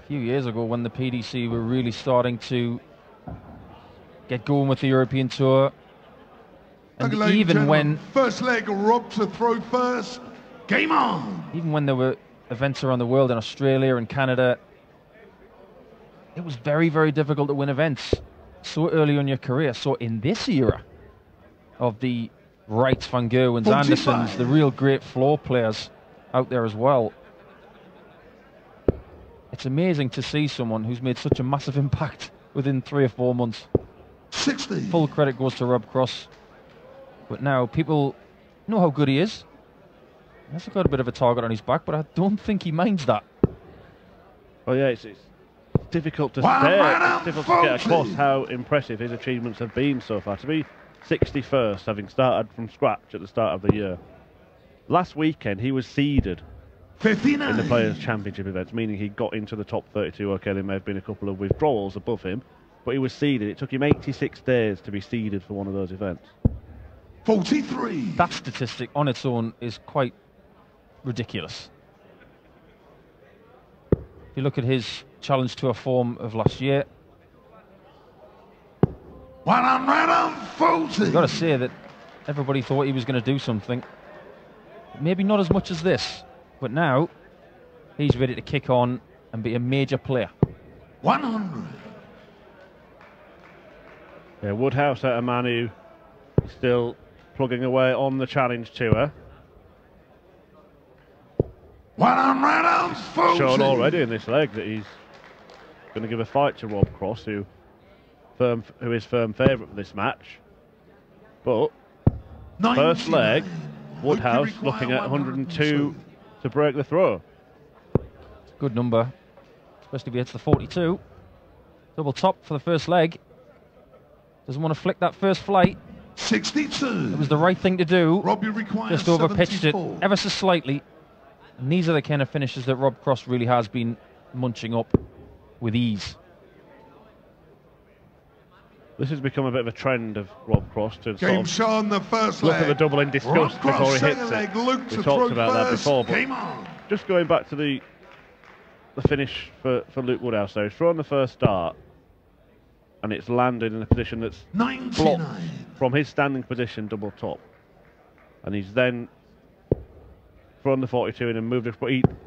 few years ago when the PDC were really starting to get going with the European Tour. And even when first leg, Rob to throw first. Game on. Even when there were events around the world in Australia and Canada, it was very, very difficult to win events so early in your career. So in this era of the Wrights, Van Gerwens, Andersons, the real great floor players out there as well, it's amazing to see someone who's made such a massive impact within 3 or 4 months. 60. Full credit goes to Rob Cross. But now people know how good he is. He has got a bit of a target on his back, but I don't think he minds that. Oh yeah, it's difficult to say. It's difficult to get across how impressive his achievements have been so far. To be 61st, having started from scratch at the start of the year. Last weekend, he was seeded 59. in the Players' Championship events, meaning he got into the top 32. Okay, there may have been a couple of withdrawals above him, but he was seeded. It took him 86 days to be seeded for one of those events. 43. That statistic on its own is quite ridiculous. If you look at his Challenge Tour form of last year, 140. you've got to say that everybody thought he was going to do something. Maybe not as much as this, but now he's ready to kick on and be a major player. 100. Yeah, Woodhouse, a man who is still plugging away on the Challenge Tour. 140. Shown already in this leg that he's going to give a fight to Rob Cross, who is firm favourite for this match. But 99. first leg, Woodhouse looking at 102 to break the throw. Good number, especially if he hits the 42. Double top for the first leg. Doesn't want to flick that first flight. 62. It was the right thing to do. Robbie requires just overpitched 74. it ever so slightly. And these are the kind of finishes that Rob Cross really has been munching up with ease. This has become a bit of a trend of Rob Cross to Game sort shown the first of look leg. at the double in disgust before he hits leg, it. Luke We to talked throw about that first. before, but Game on. just going back to the finish for Luke Woodhouse, though, he's thrown the first start and it's landed in a position that's 99. blocked from his standing position double top, and he's then thrown the 42 in and moved it.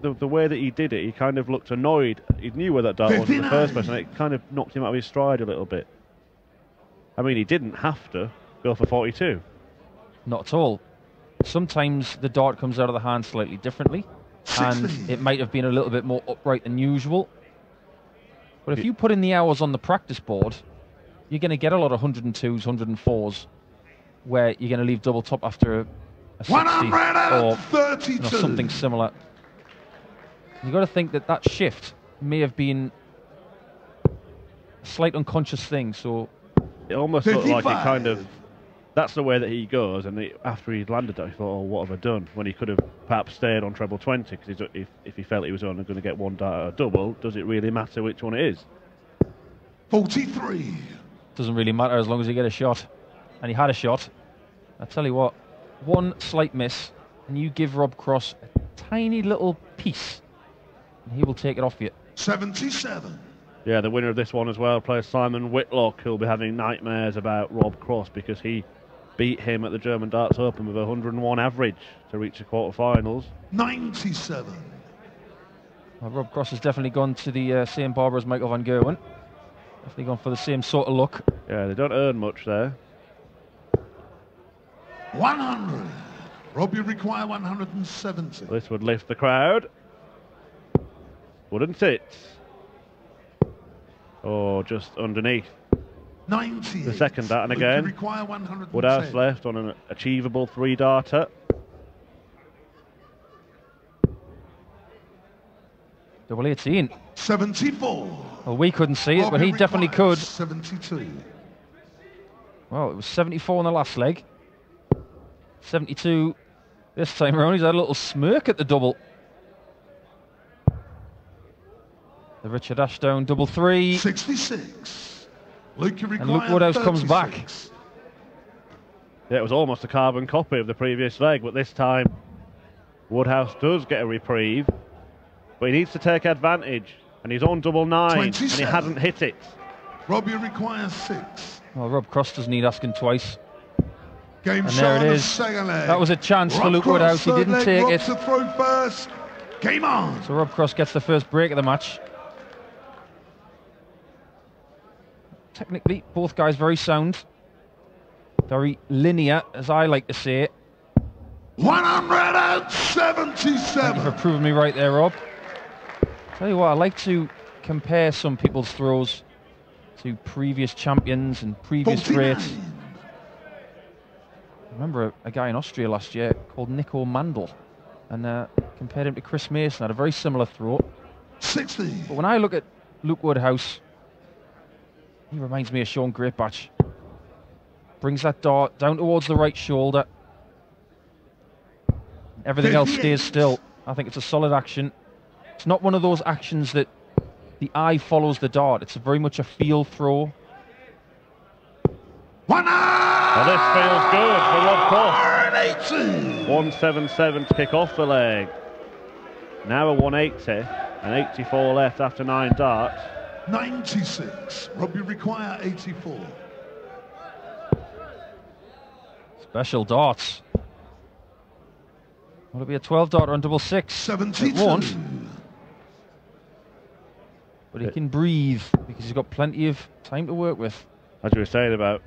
But the way that he did it, he kind of looked annoyed. He knew where that dart was in the first place, and it kind of knocked him out of his stride a little bit. I mean, he didn't have to go for 42. Not at all. Sometimes the dart comes out of the hand slightly differently, 60. and it might have been a little bit more upright than usual. But if you put in the hours on the practice board, you're going to get a lot of 102s, 104s, where you're going to leave double top after a 60 or something similar. You've got to think that that shift may have been a slight unconscious thing. So it almost looked like it kind of, that's the way that he goes, and after he'd landed that, he thought, oh, what have I done? When he could have perhaps stayed on treble 20, because if he felt he was only going to get one dart at a double, does it really matter which one it is? 43. Doesn't really matter as long as you get a shot. And he had a shot. I tell you what, one slight miss, and you give Rob Cross a tiny little piece, and he will take it off you. 77. Yeah, the winner of this one as well, player Simon Whitlock, who'll be having nightmares about Rob Cross because he beat him at the German Darts Open with a 101 average to reach the quarterfinals. 97. Well, Rob Cross has definitely gone to the same barber as Michael van Gerwen. Definitely gone for the same sort of look. Yeah, they don't earn much there. 100. Rob, you require 170. This would lift the crowd, wouldn't it? Oh, just underneath. 90. The second dart, and again, require 110. Woodhouse left on an achievable 3-darter. Double 18. 74. Well, we couldn't see it, but he definitely could. 72. Well, it was 74 in the last leg. 72 this time around. He's had a little smirk at the double. The Richard Ashdown double 3. 66. Luke, and Luke Woodhouse 36. comes back. Yeah, it was almost a carbon copy of the previous leg, but this time Woodhouse does get a reprieve. But he needs to take advantage And he's on double 9, and he 27. hasn't hit it. Robbie requires 6. Well, Rob Cross doesn't need asking twice. Game And shot there it on the is. second leg. That was a chance for Rob Luke Cross, Woodhouse. He third didn't leg, take Rob it. to throw first. Game on. So Rob Cross gets the first break of the match. Technically, both guys very sound. Very linear, as I like to say it. 177. Thank you for proving me right there, Rob. Tell you what, I like to compare some people's throws to previous champions and previous 49. greats. I remember a guy in Austria last year called Nico Mandel, and compared him to Chris Mason. Had a very similar throw. 60. But when I look at Luke Woodhouse, he reminds me of Sean Greatbatch. Brings that dart down towards the right shoulder. Everything else stays still. I think it's a solid action. It's not one of those actions that the eye follows the dart. It's very much a feel throw. Well, this feels good for Rob Cross. 177 to kick off the leg. Now a 180 and 84 left after 9 darts. 96. Robbie require 84. Special darts. Will it be a 12 darter on double 6? 72. It won't. But he can breathe because he's got plenty of time to work with. As you were saying about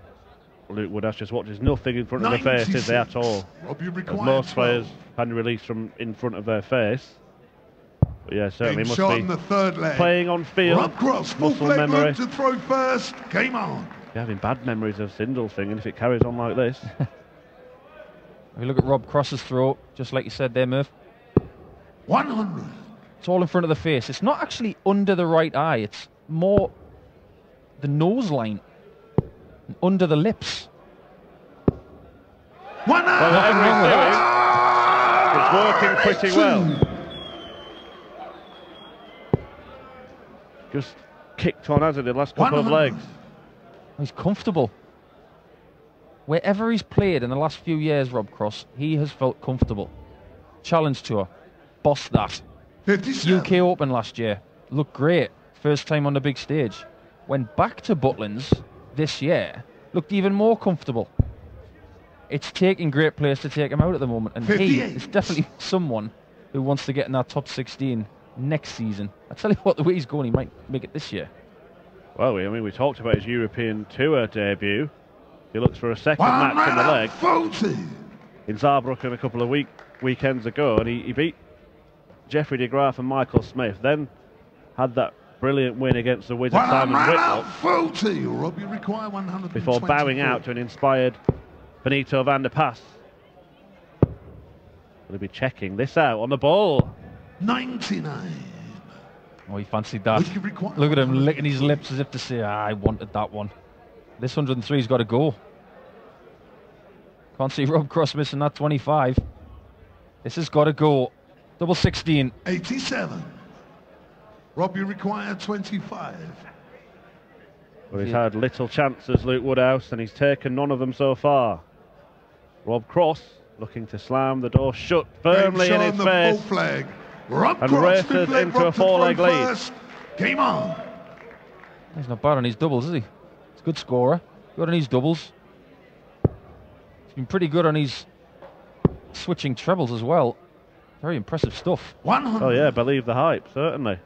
Luke Woodhouse, just watches nothing in front of the face, is there at all? Robbie As require most 12. players can release from in front of their face. But yeah, certainly Game must shot be on the third leg. playing on field. Rob Cross, full muscle leg memory. move to throw first. Game on. You're having bad memories of Sindelfingen if it carries on like this. If you look at Rob Cross's throw, just like you said there, Murph, 100. it's all in front of the face. It's not actually under the right eye. It's more the nose line, and under the lips. 100. Well, whatever he's doing, it's working pretty well. Just kicked on, hasn't it, the last couple of 100. legs. He's comfortable. Wherever he's played in the last few years, Rob Cross, he has felt comfortable. Challenge Tour, bossed that. 57. UK Open last year, looked great. First time on the big stage. Went back to Butlins this year, looked even more comfortable. It's taking great players to take him out at the moment, and he 58. is definitely someone who wants to get in that top 16 next season. I tell you what, the way he's going, he might make it this year. Well, I mean, we talked about his European Tour debut. He looks for a second match in the leg 140. in Saarbrücken a couple of weekends ago, and he beat Jeffrey de Graaf and Michael Smith, then had that brilliant win against the wizard Simon Whitlock 140. Robbie require 100 before bowing out to an inspired Benito van der Pas. Will he be checking this out on the ball? 99. Oh, he fancied that. Whiskey require Look at him 100. licking his lips as if to say, I wanted that one. This 103's got to go. Can't see Rob Cross missing that 25. This has got to go. Double 16. 87. Robbie require 25. Well, he's had little chances, Luke Woodhouse, and he's taken none of them so far. Rob Cross looking to slam the door shut firmly in his face. Flag. Rob And Cross, races fifth leg, into Rob a to throw four-leg lead. first. Game on. He's not bad on his doubles, is he? He's a good scorer. Good on his doubles. He's been pretty good on his switching trebles as well. Very impressive stuff. 100. Oh yeah, believe the hype, certainly.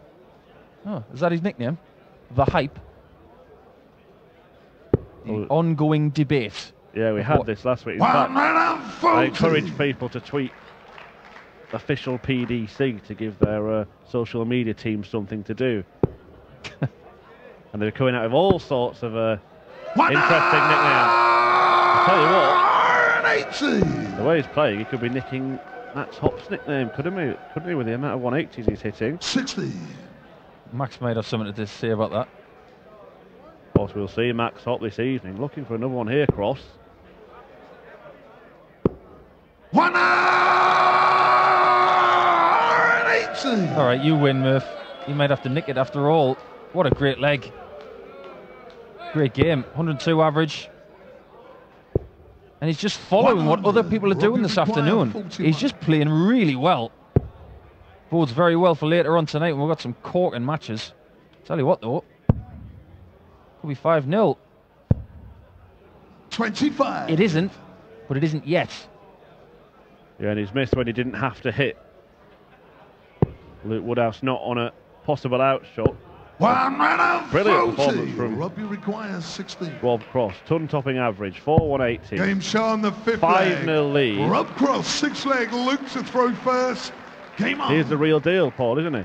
Oh, is that his nickname? The Hype. The Oh. ongoing debate. Yeah, we had What? this last week. In fact, 140. I encourage people to tweet official PDC to give their social media team something to do. And they're coming out with all sorts of interesting nicknames. I tell you what, 180. the way he's playing, he could be nicking Max Hopp's nickname, couldn't he, with the amount of 180s he's hitting? 60. Max might have something to say about that. Of course, we'll see Max Hopp this evening. Looking for another one here, Cross. 180. All right, you win, Murph. You might have to nick it after all. What a great leg. Great game. 102 average. And he's just following what other people are doing this afternoon. He's just playing really well. Bodes very well for later on tonight when we've got some corking matches. Tell you what, though. Could be 5-0. 25. It isn't, but it isn't yet. Yeah, and he's missed when he didn't have to hit. Luke Woodhouse not on a possible out shot. One runner, Brilliant 40. performance from Rugby requires 16. Rob Cross. Ton topping average, 4-180. Game shown the 5th 5-0 lead. Rob Cross, 6 leg, Luke to throw first. Game on. He's the real deal, Paul, isn't he?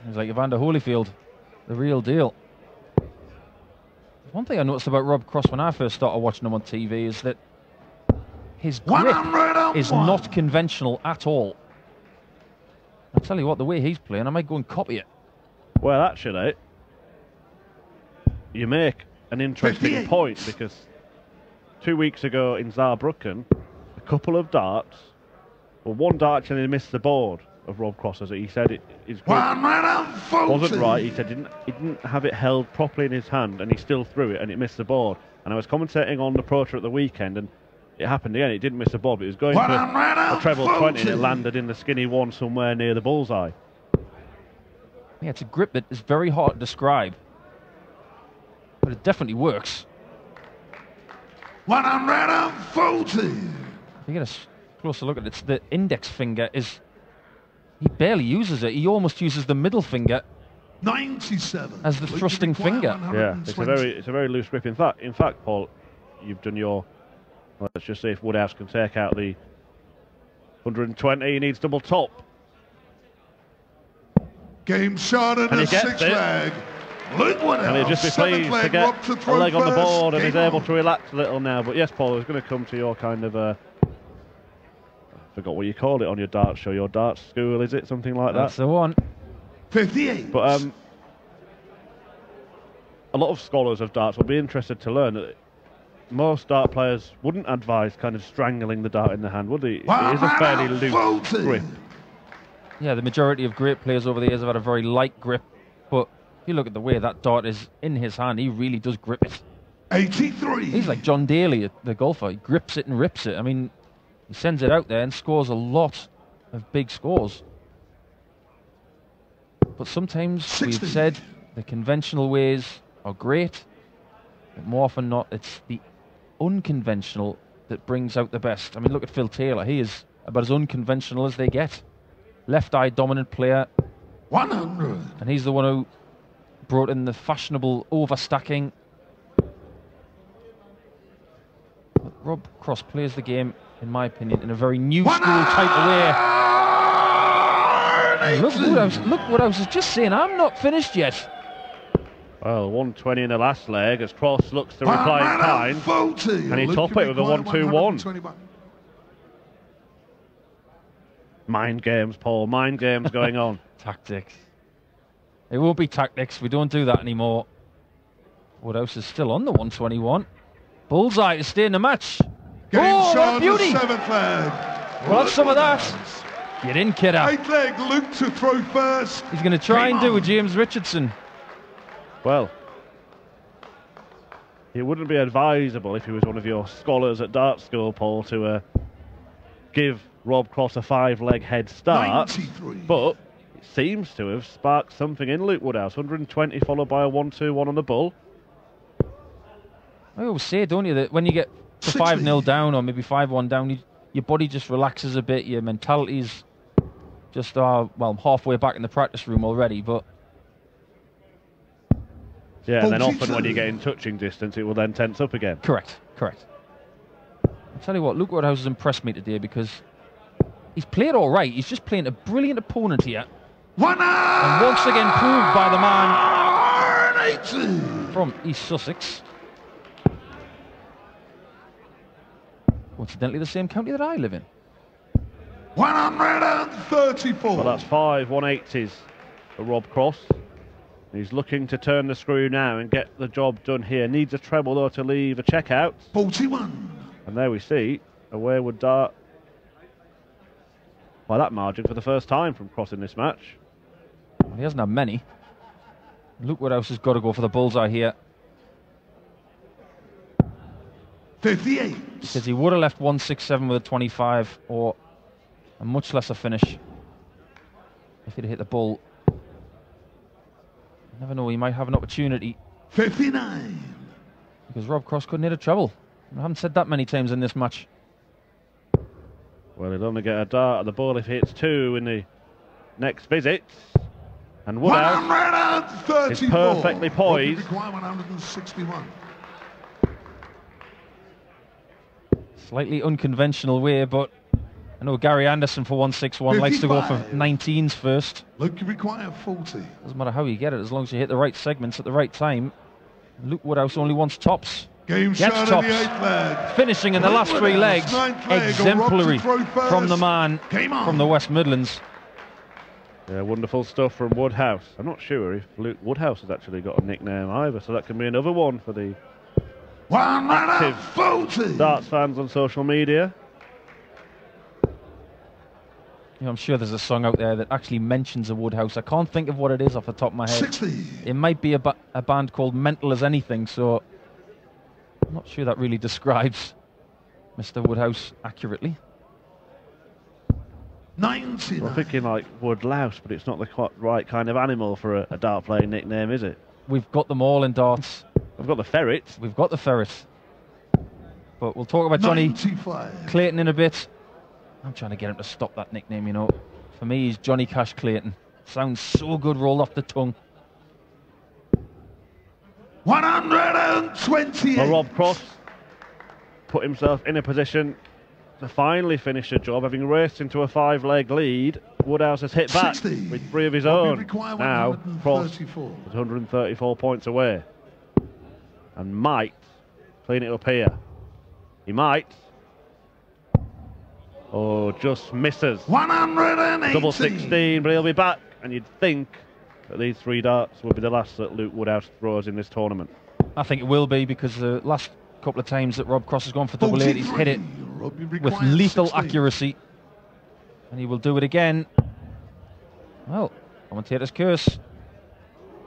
He's like Evander Holyfield, the real deal. One thing I noticed about Rob Cross when I first started watching him on TV is that his grip is not conventional at all. I'll tell you what, the way he's playing, I might go and copy it. Well, actually, you make an interesting 58. point, because 2 weeks ago in Saarbrücken, a couple of darts, well, one dart actually missed the board of Rob Cross, as he said his grip wasn't right. He said he didn't have it held properly in his hand, and he still threw it, and it missed the board. And I was commentating on the Pro Tour at the weekend, and it happened again. It didn't miss the board, but it was going for a treble 20, and it landed in the skinny one somewhere near the bullseye. Yeah, it's a grip that is very hard to describe, but it definitely works. 140. If you get a closer look at it, the index finger is, he barely uses it. He almost uses the middle finger 97 as the thrusting finger. Yeah, it's a very loose grip. In fact, Paul, you've done your. Let's just see if Woodhouse can take out the 120. He needs double top. Game shot at the 6 leg. Luke Woodhouse, and he'll just be pleased to get a leg on the board, and he's able to relax a little now. But yes, Paul, I was going to come to your kind of I forgot what you called it on your darts show. Your darts school, is it something like that? That's the one. 58. But a lot of scholars of darts will be interested to learn that most dart players wouldn't advise kind of strangling the dart in the hand, would they? It is a fairly loose grip. Yeah, the majority of great players over the years have had a very light grip, but if you look at the way that dart is in his hand, he really does grip it. 83. He's like John Daly, the golfer. He grips it and rips it. I mean, he sends it out there and scores a lot of big scores. But sometimes 60. we've said the conventional ways are great, but more often not, it's the unconventional that brings out the best. I mean, look at Phil Taylor. He is about as unconventional as they get. Left-eye dominant player. 100. And he's the one who brought in the fashionable overstacking. But Rob Cross plays the game, in my opinion, in a very new school type of way. Look what I was just saying. I'm not finished yet. Well, 120 in the last leg as Cross looks to reply in kind. Can he top it with a 1-2-1? Mind games, Paul. Mind games going on. Tactics. It won't be tactics. We don't do that anymore. Woodhouse is still on the 121. Bullseye to stay in the match. Oh, beauty! 7th leg. We'll have some of that. Get in, kidder. 8th leg, Luke to throw first. He's going to try and do a James Richardson. Well, it wouldn't be advisable if he was one of your scholars at dart school, Paul, to give Rob Cross a 5-leg head start. 93. But it seems to have sparked something in Luke Woodhouse. 120 followed by a 1-2-1 on the bull. I always say, don't you, that when you get to 5-0 down or maybe 5-1 down, your body just relaxes a bit. Your mentality's just, well, I'm halfway back in the practice room already, but... Yeah, and then often when you get in touching distance, it will then tense up again. Correct. I'll tell you what, Luke Woodhouse has impressed me today because he's played all right. He's just playing a brilliant opponent here. And once again proved by the man from East Sussex. Coincidentally, the same county that I live in. 134. Well, that's 5 180s for Rob Cross. He's looking to turn the screw now and get the job done here. Needs a treble, though, to leave a check-out. 41. And there we see a wayward dart by that margin for the first time from Cross in this match. Well, he hasn't had many. Luke Woodhouse has got to go for the bullseye here. 58. Because he would have left 167 with a 25 or a much lesser finish if he'd hit the bull. Never know, he might have an opportunity. 59. Because Rob Cross couldn't hit a treble. I haven't said that many times in this match. Well, he'll only get a dart at the ball if he hits 2 in the next visit. And Woodhouse is perfectly poised. Require 161. Slightly unconventional way, but I know Gary Anderson for 161 likes to go for 19s first. Luke, you require 40. Doesn't matter how you get it, as long as you hit the right segments at the right time. Luke Woodhouse only wants tops. Game Gets shot tops. in the 8th leg. Finishing in the last 3 legs. Exemplary from the man from the West Midlands. Yeah, wonderful stuff from Woodhouse. I'm not sure if Luke Woodhouse has actually got a nickname either, so that can be another one for the active darts fans on social media. You know, I'm sure there's a song out there that actually mentions a Woodhouse. I can't think of what it is off the top of my head. 60. It might be a band called Mental as Anything, so I'm not sure that really describes Mr. Woodhouse accurately. 99. Well, I'm thinking like Woodlouse, but it's not the quite right kind of animal for a dart playing nickname, is it? We've got them all in darts. I've got the ferret. We've got the ferret. But we'll talk about Johnny 95. Clayton in a bit. I'm trying to get him to stop that nickname, you know. For me, he's Johnny Cash Clayton. Sounds so good rolled off the tongue. 128. Well, Rob Cross put himself in a position to finally finish the job, having raced into a 5-leg lead. Woodhouse has hit back 60. with 3 of his own. Now, Cross is 134 points away. And might clean it up here. He might. Oh, just misses. 180. Double 16, but he'll be back. And you'd think that these 3 darts will be the last that Luke Woodhouse throws in this tournament. I think it will be, because the last couple of times that Rob Cross has gone for double 8, he's hit it with lethal accuracy. And he will do it again. Well, commentator's curse.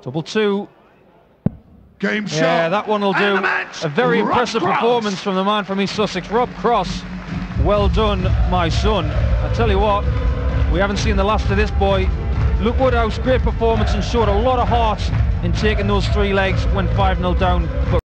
Double 2. Game shot. Yeah, that one will do. A very impressive performance from the man from East Sussex, Rob Cross. Well done, my son. I tell you what, we haven't seen the last of this boy. Luke Woodhouse, great performance, and showed a lot of heart in taking those 3 legs when 5-0 down. But